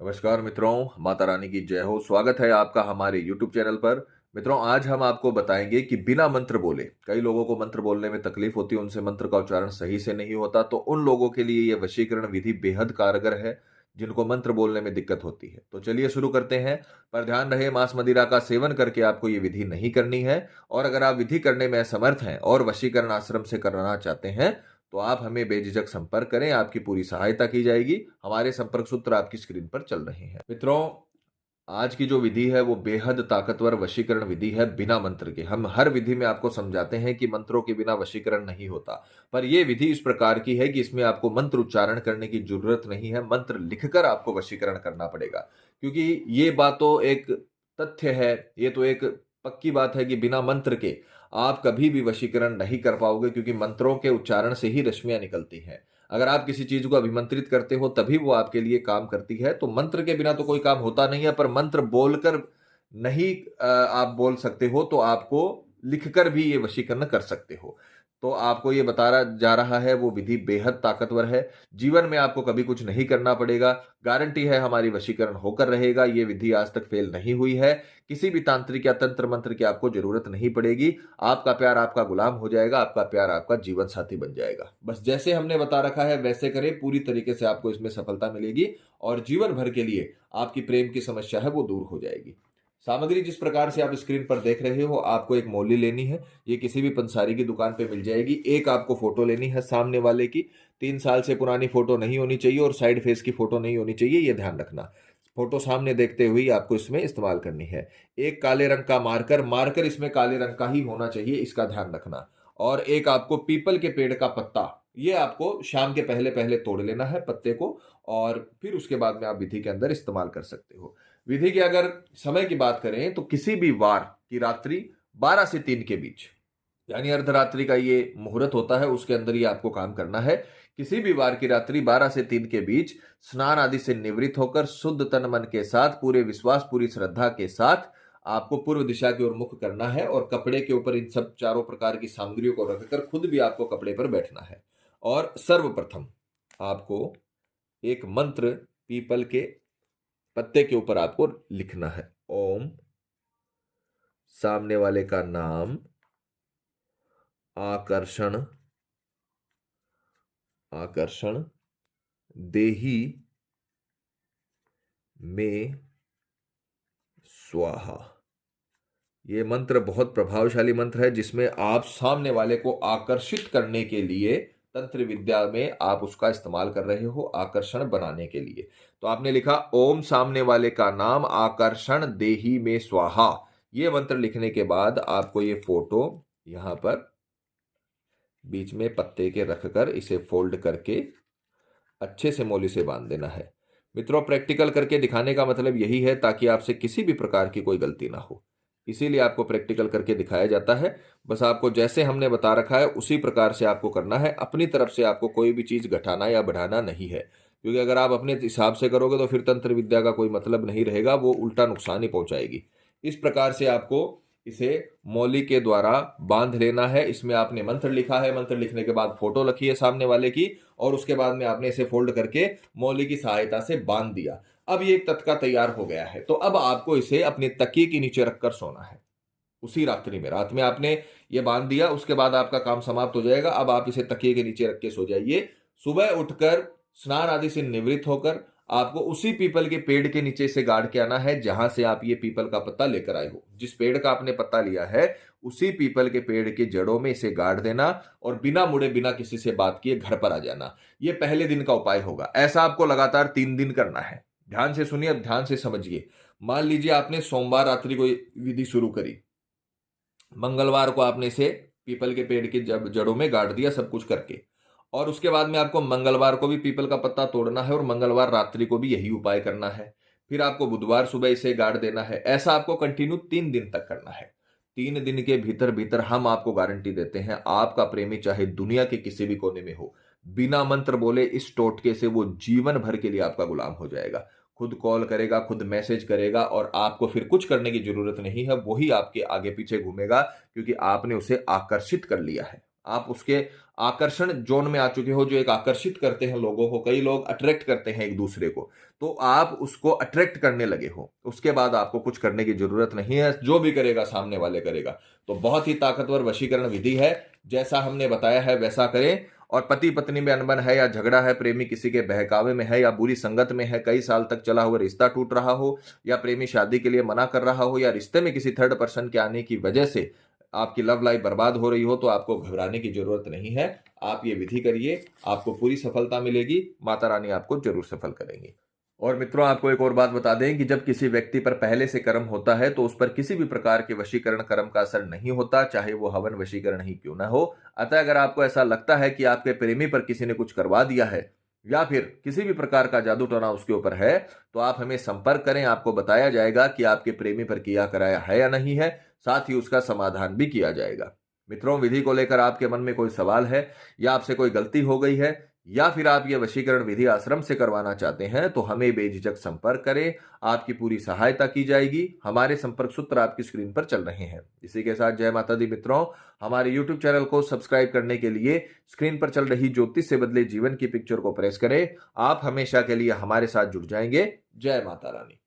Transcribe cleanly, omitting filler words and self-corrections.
नमस्कार मित्रों, माता रानी की जय हो। स्वागत है आपका हमारे YouTube चैनल पर। मित्रों, आज हम आपको बताएंगे कि बिना मंत्र बोले, कई लोगों को मंत्र बोलने में तकलीफ होती है, उनसे मंत्र का उच्चारण सही से नहीं होता, तो उन लोगों के लिए यह वशीकरण विधि बेहद कारगर है, जिनको मंत्र बोलने में दिक्कत होती है। तो चलिए शुरू करते हैं। पर ध्यान रहे, मांस मदिरा का सेवन करके आपको ये विधि नहीं करनी है। और अगर आप विधि करने में असमर्थ हैं और वशीकरण आश्रम से करना चाहते हैं, तो आप हमें बेझिझक संपर्क करें, आपकी पूरी सहायता की जाएगी। हमारे संपर्क सूत्र आपकी स्क्रीन पर चल रहे हैं। मित्रों, आज की जो विधि है वो बेहद ताकतवर वशीकरण विधि है बिना मंत्र के। हम हर विधि में आपको समझाते हैं कि मंत्रों के बिना वशीकरण नहीं होता, पर यह विधि इस प्रकार की है कि इसमें आपको मंत्र उच्चारण करने की जरूरत नहीं है, मंत्र लिखकर आपको वशीकरण करना पड़ेगा। क्योंकि ये बात तो एक तथ्य है, ये तो एक पक्की बात है कि बिना मंत्र के आप कभी भी वशीकरण नहीं कर पाओगे, क्योंकि मंत्रों के उच्चारण से ही रश्मियां निकलती हैं। अगर आप किसी चीज को अभिमंत्रित करते हो तभी वो आपके लिए काम करती है। तो मंत्र के बिना तो कोई काम होता नहीं है, पर मंत्र बोलकर नहीं आप बोल सकते हो तो आपको लिखकर भी ये वशीकरण कर सकते हो। तो आपको ये बता रहा जा रहा है, वो विधि बेहद ताकतवर है। जीवन में आपको कभी कुछ नहीं करना पड़ेगा, गारंटी है हमारी वशीकरण होकर रहेगा। ये विधि आज तक फेल नहीं हुई है। किसी भी तांत्रिक या तंत्र मंत्र की आपको जरूरत नहीं पड़ेगी। आपका प्यार आपका गुलाम हो जाएगा, आपका प्यार आपका जीवन साथी बन जाएगा। बस जैसे हमने बता रखा है वैसे करें, पूरी तरीके से आपको इसमें सफलता मिलेगी और जीवन भर के लिए आपकी प्रेम की समस्या है वो दूर हो जाएगी। सामग्री जिस प्रकार से आप स्क्रीन पर देख रहे हो, आपको एक मौली लेनी है। ये किसी भी पंसारी की दुकान पे मिल जाएगी। एक आपको फोटो लेनी है सामने वाले की। 3 साल से पुरानी फोटो नहीं होनी चाहिए और साइड फेस की फोटो नहीं होनी चाहिए, ये ध्यान रखना। फोटो सामने देखते हुए आपको इसमें इस्तेमाल करनी है। एक काले रंग का मार्कर, मार्कर इसमें काले रंग का ही होना चाहिए, इसका ध्यान रखना। और एक आपको पीपल के पेड़ का पत्ता, ये आपको शाम के पहले पहले तोड़ लेना है पत्ते को, और फिर उसके बाद में आप विधि के अंदर इस्तेमाल कर सकते हो। विधि की अगर समय की बात करें तो किसी भी वार की रात्रि 12 से 3 के बीच, यानी अर्धरात्रि का ये मुहूर्त होता है, उसके अंदर ये आपको काम करना है। किसी भी वार की रात्रि 12 से 3 के बीच स्नान आदि से निवृत्त होकर शुद्ध तन मन के साथ, पूरे विश्वास पूरी श्रद्धा के साथ आपको पूर्व दिशा की ओर मुख करना है और कपड़े के ऊपर इन सब चारों प्रकार की सामग्रियों को रखकर खुद भी आपको कपड़े पर बैठना है। और सर्वप्रथम आपको एक मंत्र पीपल के पत्ते के ऊपर आपको लिखना है। ओम, सामने वाले का नाम, आकर्षण, आकर्षण देही में स्वाहा। ये मंत्र बहुत प्रभावशाली मंत्र है, जिसमें आप सामने वाले को आकर्षित करने के लिए, तंत्र विद्या में आप उसका इस्तेमाल कर रहे हो आकर्षण बनाने के लिए। तो आपने लिखा ओम, सामने वाले का नाम, आकर्षण देही में स्वाहा। ये मंत्र लिखने के बाद आपको ये फोटो यहां पर बीच में पत्ते के रखकर इसे फोल्ड करके अच्छे से मोली से बांध देना है। मित्रों, प्रैक्टिकल करके दिखाने का मतलब यही है ताकि आपसे किसी भी प्रकार की कोई गलती ना हो, इसीलिए आपको प्रैक्टिकल करके दिखाया जाता है। बस आपको जैसे हमने बता रखा है उसी प्रकार से आपको करना है। अपनी तरफ से आपको कोई भी चीज घटाना या बढ़ाना नहीं है, क्योंकि अगर आप अपने हिसाब से करोगे तो फिर तंत्र विद्या का कोई मतलब नहीं रहेगा, वो उल्टा नुकसान ही पहुंचाएगी। इस प्रकार से आपको इसे मौली के द्वारा बांध लेना है। इसमें आपने मंत्र लिखा है, मंत्र लिखने के बाद फोटो रखी है सामने वाले की, और उसके बाद में आपने इसे फोल्ड करके मौली की सहायता से बांध दिया। अब ये एक तत्का तैयार हो गया है। तो अब आपको इसे अपने तकिए के नीचे रखकर सोना है। उसी रात्रि में, रात में आपने ये बांध दिया, उसके बाद आपका काम समाप्त हो जाएगा। अब आप इसे तकिए के नीचे रख के सो जाइए। सुबह उठकर स्नान आदि से निवृत्त होकर आपको उसी पीपल के पेड़ के नीचे से गाड़ के आना है जहां से आप ये पीपल का पत्ता लेकर आए हो। जिस पेड़ का आपने पत्ता लिया है उसी पीपल के पेड़ के जड़ों में इसे गाड़ देना, और बिना मुड़े बिना किसी से बात किए घर पर आ जाना। ये पहले दिन का उपाय होगा। ऐसा आपको लगातार 3 दिन करना है। ध्यान से सुनिए, अब ध्यान से समझिए। मान लीजिए आपने सोमवार रात्रि को विधि शुरू करी, मंगलवार को आपने इसे पीपल के पेड़ की जड़ों में गाड़ दिया सब कुछ करके, और उसके बाद में आपको मंगलवार को भी पीपल का पत्ता तोड़ना है और मंगलवार रात्रि को भी यही उपाय करना है। फिर आपको बुधवार सुबह इसे गाड़ देना है। ऐसा आपको कंटिन्यू 3 दिन तक करना है। 3 दिन के भीतर भीतर हम आपको गारंटी देते हैं, आपका प्रेमी चाहे दुनिया के किसी भी कोने में हो, बिना मंत्र बोले इस टोटके से वो जीवन भर के लिए आपका गुलाम हो जाएगा। खुद कॉल करेगा, खुद मैसेज करेगा, और आपको फिर कुछ करने की जरूरत नहीं है। वही आपके आगे पीछे घूमेगा, क्योंकि आपने उसे आकर्षित कर लिया है। आप उसके आकर्षण जोन में आ चुके हो, जो एक आकर्षित करते हैं लोगों को, कई लोग अट्रैक्ट करते हैं एक दूसरे को, तो आप उसको अट्रैक्ट करने लगे हो, उसके बाद आपको कुछ करने की जरूरत नहीं है, जो भी करेगा सामने वाले करेगा। तो बहुत ही ताकतवर वशीकरण विधि है, जैसा हमने बताया है वैसा करें। और पति पत्नी में अनबन है या झगड़ा है, प्रेमी किसी के बहकावे में है या बुरी संगत में है, कई साल तक चला हुआ रिश्ता टूट रहा हो, या प्रेमी शादी के लिए मना कर रहा हो, या रिश्ते में किसी थर्ड पर्सन के आने की वजह से आपकी लव लाइफ बर्बाद हो रही हो, तो आपको घबराने की जरूरत नहीं है। आप ये विधि करिए, आपको पूरी सफलता मिलेगी, माता रानी आपको जरूर सफल करेंगी। और मित्रों, आपको एक और बात बता दें कि जब किसी व्यक्ति पर पहले से कर्म होता है तो उस पर किसी भी प्रकार के वशीकरण कर्म का असर नहीं होता, चाहे वो हवन वशीकरण ही क्यों ना हो। अतः अगर आपको ऐसा लगता है कि आपके प्रेमी पर किसी ने कुछ करवा दिया है या फिर किसी भी प्रकार का जादू टोना उसके ऊपर है, तो आप हमें संपर्क करें, आपको बताया जाएगा कि आपके प्रेमी पर किया कराया है या नहीं है, साथ ही उसका समाधान भी किया जाएगा। मित्रों, विधि को लेकर आपके मन में कोई सवाल है या आपसे कोई गलती हो गई है या फिर आप यह वशीकरण विधि आश्रम से करवाना चाहते हैं, तो हमें बेझिझक संपर्क करें, आपकी पूरी सहायता की जाएगी। हमारे संपर्क सूत्र आपकी स्क्रीन पर चल रहे हैं। इसी के साथ जय माता दी मित्रों, हमारे यूट्यूब चैनल को सब्सक्राइब करने के लिए स्क्रीन पर चल रही ज्योतिष से बदले जीवन की पिक्चर को प्रेस करें। आप हमेशा के लिए हमारे साथ जुड़ जाएंगे। जय माता रानी।